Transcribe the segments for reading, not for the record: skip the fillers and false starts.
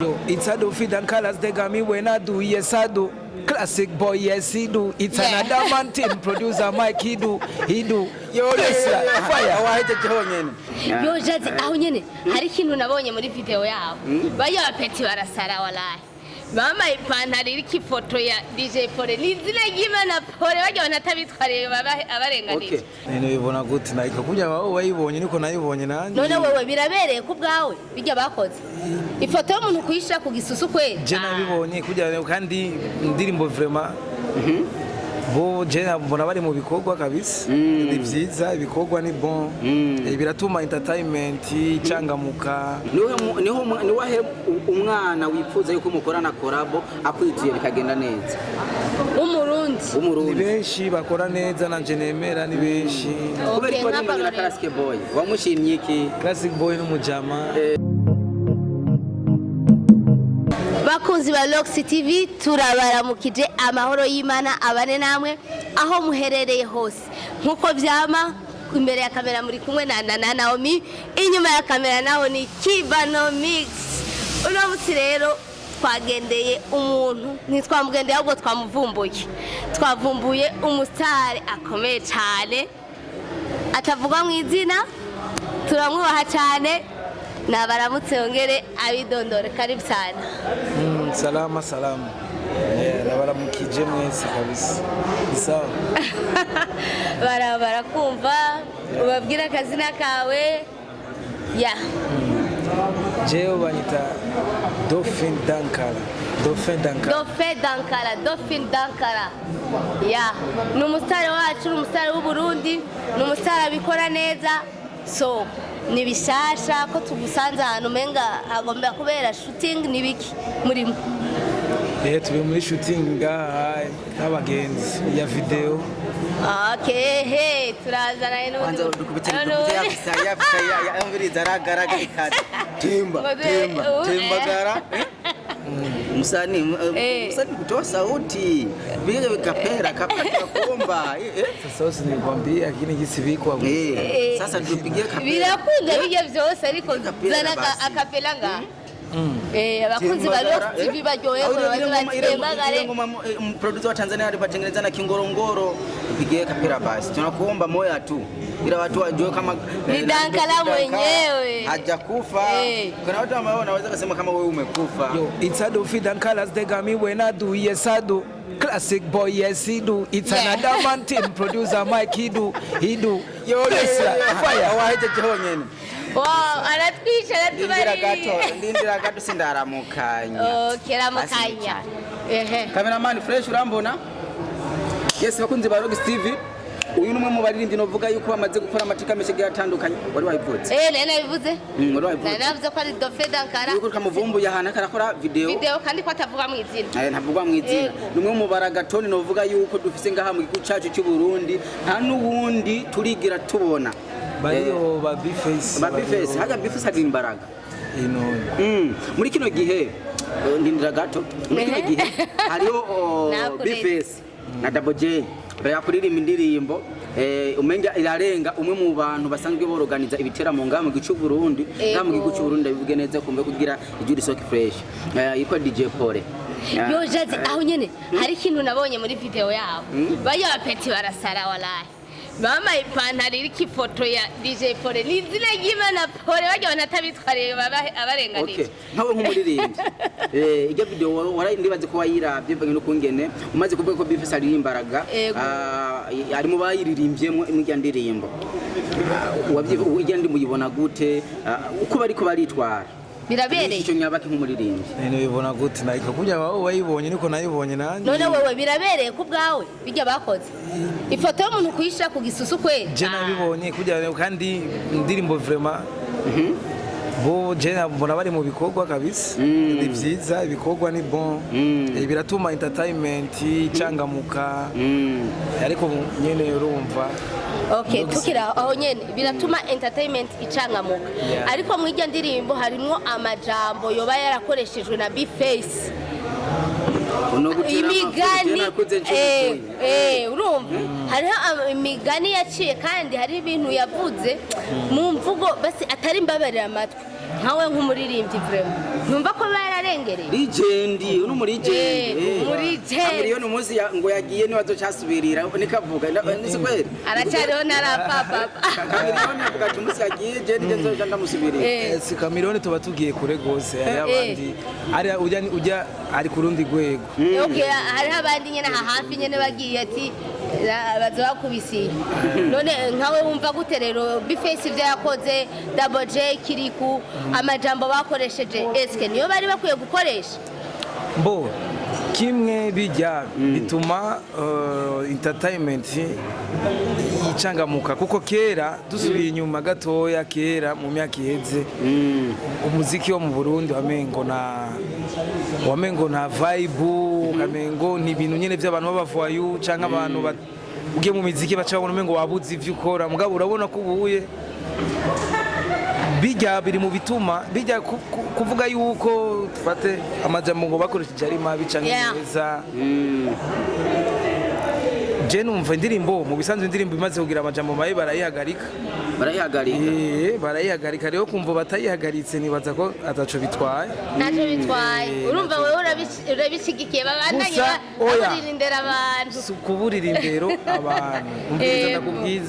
Yo, it's a do fit and colors they got me when I do, yes I do. Classic boy, yes he do. It's another man team producer Mike he do. Yo, fire. Yo jazi aho nyene hari ikintu nabonye muri video yabo. Bayo bapeti barasara wallahi. Mama ipantaro iri kifoto ya DJ Pole nizina y'Imana Pole bajya banatabitwariye abarenganije. Nene bibona gute nayiko kujya wawe wayibonye niko nayibonye nanje. None wewe birabereye ku bwawe bijya bakoze. Ifoto y'umuntu kuyishira ku gisusu kwe. Je nabibonye kujya kandi indirimbo vraiment. Bo je mbona bari mu bikorwa kabisa. Ni vyiza ibikorwa ni bon. Biratuma entertainment icangamuka. Niho wahe umwana wifuza yuko mukorana collabo akwitiye bikagenda neza. Umurundi. Ni benshi bakora neza nanje nemera ni benshi. Kubera ko ari na Classic Boy. Wamushimye iki? Classic Boy n'umujama. Bakunzi ba Lox TV turabaramukije amahoro y'Imana abane namwe aho muherereye hose nkuko vyama imbere ya kamera muri kumwe na Naomi inyuma ya kamera naho ni Kibano Mix. Uno munsi rero twagendeye umuntu ntitwamugendeye ahubwo twavumbuye umusitari akomeye cyane atavuga mu izina turamwubaha cyane nabaramutse yongere abidondore karibu cyane. Salama nabaramukije mwese kabisa isawa barakumva ubabwira akazina kawe ya jewe banyita Dauphin Dankara ya ni umusitari wacu, ni umusitari w'Uburundi, ni umusitari abikora neza, so ni bishasha ko tugusanze ahantu menga agomba kubera shooting nibiki murimo. Turi muri shooting n'abagenzi ya video. Okay, turazana ino. Kwanza dukubitira ya amviriza ragaraga ikati. Timbagara. Musani kutoa sauti. Vile vikapera kapata kuomba. Sasa nikwambia lakini gisibikwa. Sasa tupigie kapera. Birakunda bijya vyose ariko zana akapela nga. Abakunzi ba Lox TV baryohewe producer wa Tanzania alipatengeneza na kingorongoro pigie kapera basi tunakuomba moya tu ila watu wajue kama ni Dankala mwenyewe hajakufa. Kuna watu ambao wanaweza kusema kama wewe umekufa. Yo, it's a do fit and colors they got me when I do, yes I do. Classic boy, yes he do. It's another man team producer Mike he do. Yo, fire. Waje jehonyene. Wow, aratwisha ndindira gato sindaramukanya. Okay, ramukanya. Cameraman fresh urambona? Yes, bakunzi ba Lox TV. Uyu numwe mu baririmbyi novuga yuko bamaze gukora amatika menshi atandukanye. Wari wayivuze? Nene bivuze? Wari wayivuze? Navuze ko ari Dauphin Dankara. Yuko kamuvumbu yahana karakora video kandi ko atavuga mu izina. Ntavuga mu izina. Numwe mu baragatoni novuga yuko dufise ngaha mu gihugu cyacu cy'u Burundi nta nubundi turigira tubona. Bariyo ba Bface haga Bface ari imbaraga ino muri kino gihe ndindira gato muri kino gihe hariyo Bface na Double J bayakuririmba indirimbo umenga irarenga umwe mu bantu basanzwe boroganiza ibiteramo ngaha mu gihugu Burundi ngaha mu gihugu cy'u Burundi bivuge neza kumbe kugira ijuri soki fresh yitwa DJ Pole. Yo jazi aho nyene hari ikintu nabonye muri video yabo bayo bapeti barasara wallahi. Mama ipantaro iri kifoto ya DJ Pole nizina y'Imana Pole bajya banatabitwariye abarenganije. Nkawe nk'umuririmbyi ijya video ndibaze ko wayiravye bivanye no kungene umaze kuvuga ko Bface ari imbaraga ari mu bayiririmbye mu ndirimbo ijya ndi muyibona gute uko bariko baritwara birabereye icyo nyabaki nk'umuririmbyi. Nene bibona gute nayiko kujya wawe wayibonye niko nayibonye nanje. None wewe birabereye ku bwawe bijya bakoze. Ifoto y'umuntu kuyishira ku gisusu kwe. Je nabibonye kujya kandi indirimbo vraiment. Bo je mbona bari mu bikorwa kabisa. Ni vyiza ibikorwa ni bon. Biratuma entertainment icangamuka. Ariko nyene urumva. Okay, tukira aho nyene biratuma entertainment icangamuka. Ariko mu ijya ndirimbo harimo amajambo yoba yarakoreshejwe na Bface. Imigani urumva hariho imigani yaciye kandi hari ibintu yavuze mu mvugo basi atari mbabarira amatwi nkawe nk'umuririmbyi vraiment numva ko bararengereye legend uno muri legend muri legend miliyoni umunsi ngo yagiye ni bazocasubirira nikavuga nisi kweli aracyariho narapapa miliyoni avuga ati umunsi yagiye je nzoja ndamusubirira si kamiliyoni tuba tugiye kure gose hari abandi ari ujya ari kurundi gwego okay hari abandi nyene hafi nyene bagiye ati bazakubisiye none nkawe wumva gute rero Bface ivyo yakoze Double J Kiriku amajambo bakoresheje eske niyo bari bakwiye gukoresha mbo kimwe bijya bituma entertainment yicangamuka kuko kera dusubiye inyuma gatoya kera mu myaka iheze umuziki wo mu Burundi wamengo na vibe kamengo ni ibintu nyene by'abantu b'abavoyu canke abantu ugiye mu miziki baca babona umengo wabuze ivyo ukora mugabo urabona ko ubuye bijya biri mu bituma bijya kuvuga yuko tufate amajambo ngo bakoresheje ari mabi canke neza je numva indirimbo mu bisanzwe indirimbo imaze kugira amajambo mabi barayihagarika rero kumva batayihagaritse nibaza ko ataco bitwaye naco bitwaye urumva wewe urabishigikiye babandanye baburira abantu kuburira indero abantu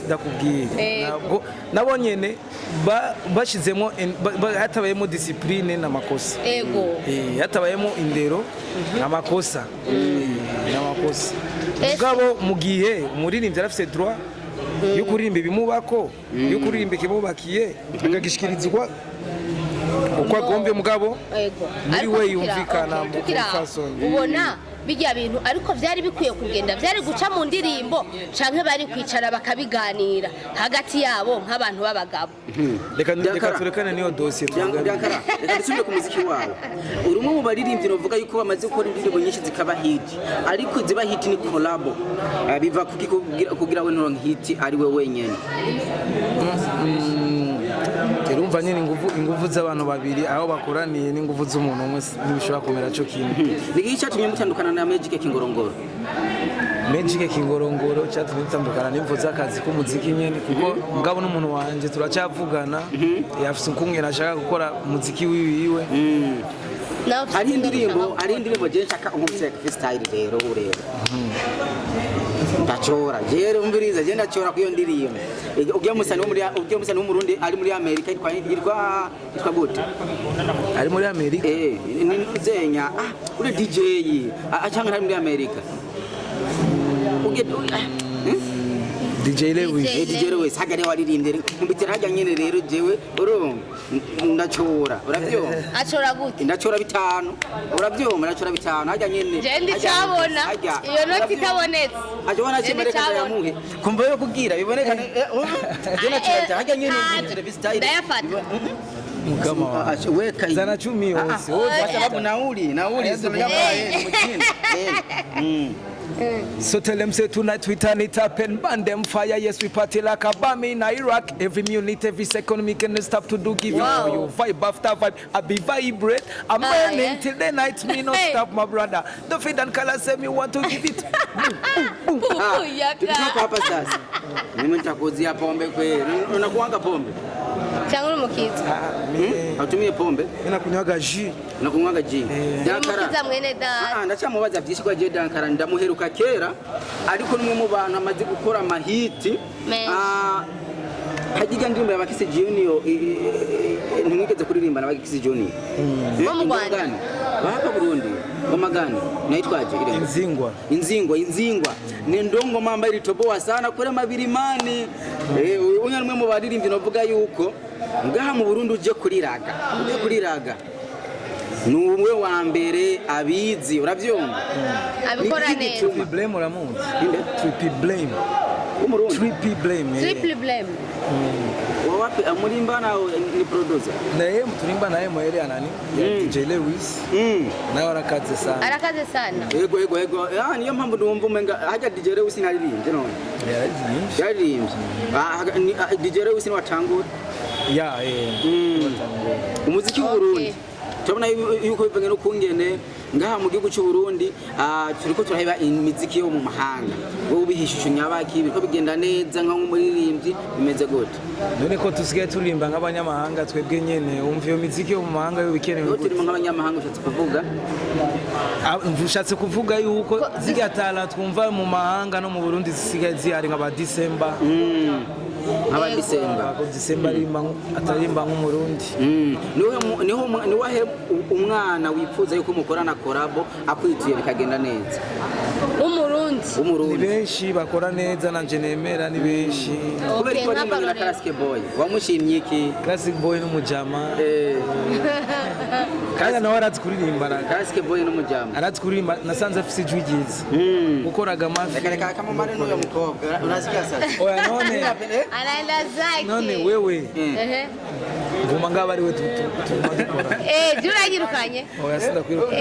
ndakubwira nabo nyene bashizemo hatabayemo discipline n'amakosa hatabayemo indero n'amakosa mugabo mu gihe umuririmbyi arafise droit yo kuririmba ibimubako yo kuririmba ikimubakiye akagishikirizwa uko agombe mugabo muri we yumvikana mu fason ubona bijya bintu ariko byari bikwiye kugenda byari guca mu ndirimbo canke bari kwicara bakabiganira hagati yabo nk'abantu b'abagabo reka turekane niyo dossier reka dusubire ku muziki wawe urumwe mu baririmbyi bavuga yuko bamaze gukora indirimbo nyinshi zikaba hit ariko ziba hit ni collab biva kugira we no hit ari we wenyene urumva nyine ingufu z'abantu babiri aho bakoraniye n'ingufu z'umuntu umwe ntibishobora kumera cyo kintu niki cyatumye mutandukana na Magic Kingorongoro cyatumye mutandukana n'imvo z'akazi k'umuziki nyene kuko mugabo n'umuntu wanje turacavugana yafise ukumwe nashaka gukora umuziki wiwe ari indirimbo je nshaka umuvye freestyle rero ureba ndachora jere umviriza je ndachora kuyo ndirimbo ugiye musani wo Murundi ari muri Amerika yitwa gute ari muri Amerika ni nzenya uri DJ acanga ari muri Amerika DJ Lewis hagare waririmbye mumbitira hajya nyene rero jewe ndachora uravyoma achora gute ndachora bitanu uravyoma ndachora bitanu hajya nyene je ndicabona iyo noti itabonetse ajona kimereka yamuhe kumva yo kugira biboneka je ndachora hajya nyene ndayafata mukama weka zana 10 yose kwa sababu nauli sio yabaye mukini So tell them say tonight we turn it up and burn them fire. Yes, we party like a bomb in Iraq. Every minute, every second, we can stop to do give you vibe after vibe. I be vibrate. I'm burning till the night. Me no stop, my brother. The feed and color say me want to give it. Tukitoka hapa sasa. Mimi nitakuzia pombe kweli. Unakuanga pombe? Changu mukiza. Hautumie pombe? Mimi nakunywaga jus. Nakunywaga jus. Mukiza mwene da. Ndacamubaza byinshi kwa je Dankara ndamuheruka kera ariko numwe mu bantu amaze gukora amahiti hagiga ndimba y'abakisi Junior ntimwigeze kuririmba n'abakisi Junior mu Rwanda baka Burundi ngomagani naitwaje ile inzingwa ni ndongo mamba ilitoboa sana kure mabirimani unya numwe mu baririmbyi novuga yuko ngaha mu Burundi uje kuriraga numwe wa mbere abizi uravyumva abikora neza triple blame uramuzi triple blame wapi amurimba na ni producer naye turimba naye mwele anani DJ Lewis naye arakaze sana ego niyo mpamvu ndumva umenga haja DJ Lewis naririmbye none yaririmbye DJ Lewis ni watangura umuziki w'Uburundi turabona yuko bivanye no kungene ngaha mu gihugu cy'u Burundi turiko turaheba imiziki yo mu mahanga wowe ubihishusho nyabaki biriko bigenda neza nka nk'umuririmbyi bimeze gute none ko tusigaye turirimba nk'abanyamahanga twebwe nyene umva iyo miziki yo mu mahanga yo bikenewe gute turimo nk'abanyamahanga ushatse kuvuga ushatse kuvuga yuko zigatala twumva mu mahanga no mu Burundi zisigaye zihari nk'aba December nk'aba December atarimba nk'umurundi niho wahe umwana wifuza yuko mukorana korabo akwituye bikagenda neza ni benshi bakora neza nanje nemera ni benshi kubera ko ari na Classic Boy wamushimye iki Classic Boy n'umujama kandi nawe araturirimba Classic Boy n'umujama araturirimba nasanze afise ijwi ryiza ukoraga amafi reka kamamare n'uyo mukobwa urasiga sasa oya none anaenda zake none wewe ngoma ngaba ari we tuma dukora juragirukanye oya sinda kwiruka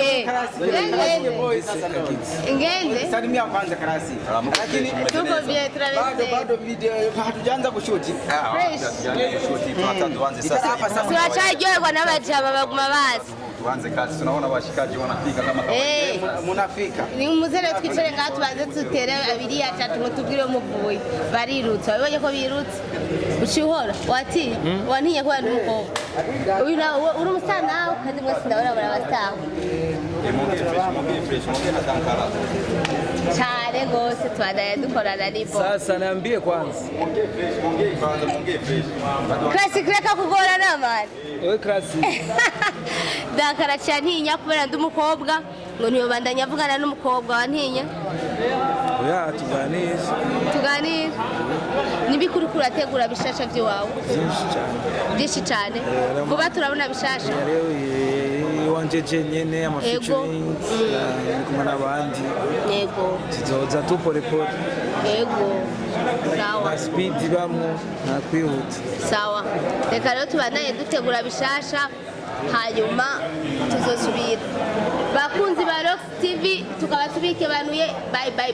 ingende salimia kwanza Karasi lakini tuko vile travesti bado video hatujaanza kushuti tunachajoa n'abajama baguma bazi tuanze kazi tunaona washikaji wanafika kama kawaida munafika ni umuzere twicare ngaha tubanze tutere abiri atatu ngo tubwire umuvuye barirutse wabonye ko birutse ucihora wati wantiye ko ari umukobwa uyu nawe uri umusana kandi mwese ndabona barabataha mongee fresh na tankara cyane gose twadaye dukorana nibo sasa niambie kwanza mongee fresh Classic reka kugora namani wewe Classic dakara cyantinya kubera ndi umukobwa ngo niyo bandanya avugana n'umukobwa wantinya oya tuganire nibikuru kurategura bishasha by'iwawe byinshi cyane vuba turabona bishasha wanjeje nyene amafeaturing kumwe n'abandi yego tuzoza tupore pore yego sawa speed bamwe nta kwihuta sawa reka rero tubandanye dutegura bishasha hanyuma tuzosubira bakunzi ba Rock TV tukaba tubikebanuye bye